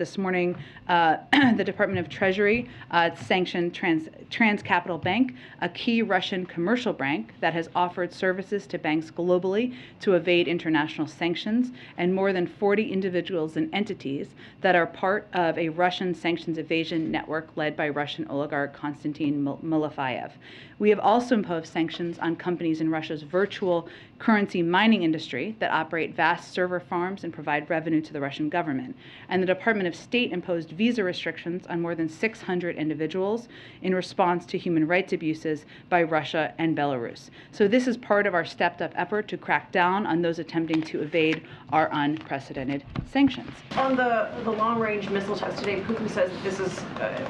This morning, the Department of Treasury sanctioned Transkapitalbank, a key Russian commercial bank that has offered services to banks globally to evade international sanctions, and more than 40 individuals and entities that are part of a Russian sanctions evasion network led by Russian oligarch Konstantin Malafeyev. We have also imposed sanctions on companies in Russia's virtual currency mining industry that operate vast server farms and provide revenue to the Russian government. And the Department of State imposed visa restrictions on more than 600 individuals in response to human rights abuses by Russia and Belarus. So this is part of our stepped-up effort to crack down on those attempting to evade our unprecedented sanctions. On the long-range missile test today, Putin says that this is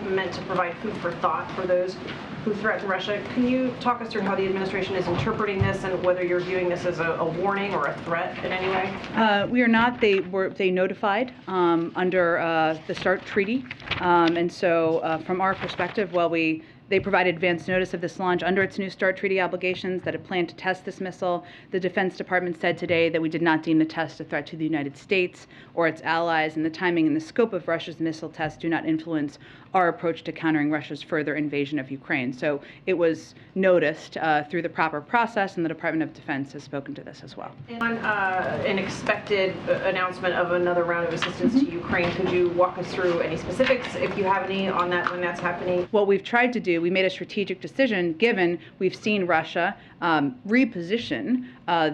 meant to provide food for thought for those who threaten Russia. Can you talk us through how the administration is interpreting this and whether you're viewing this as a warning or a threat in any way? We are not. They notified under the START treaty, and so from our perspective, while they provided advance notice of this launch under its new START treaty obligations that it planned to test this missile. The Defense Department said today that we did not deem the test a threat to the United States or its allies, and the timing and the scope of Russia's missile tests do not influence our approach to countering Russia's further invasion of Ukraine. So it was noticed through the proper process, and the Department of Defense has spoken to this as well. And on an expected announcement of another round of assistance to Ukraine, could you walk us through any specifics, if you have any, on that, when that's happening? What we've tried to do, we made a strategic decision, given we've seen Russia reposition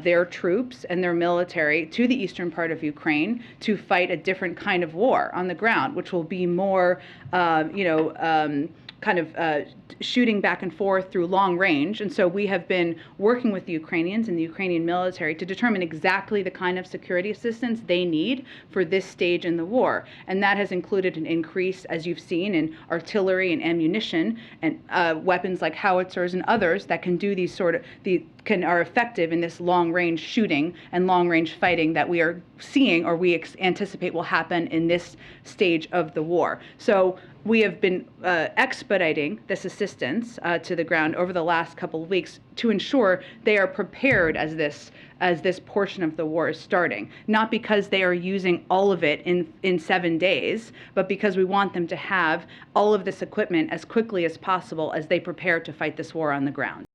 their troops and their military to the eastern part of Ukraine to fight a different kind of war on the ground, which will be more, shooting back and forth through long range. And so we have been working with the Ukrainians and the Ukrainian military to determine exactly the kind of security assistance they need for this stage in the war. And that has included an increase, as you've seen, in artillery and ammunition and weapons like howitzers and others that can do these are effective in this long-range shooting and long-range fighting that we are seeing, or we anticipate will happen in this stage of the war. So we have been expediting this assistance to the ground over the last couple of weeks to ensure they are prepared as this portion of the war is starting, not because they are using all of it in 7 days, but because we want them to have all of this equipment as quickly as possible as they prepare to fight this war on the ground.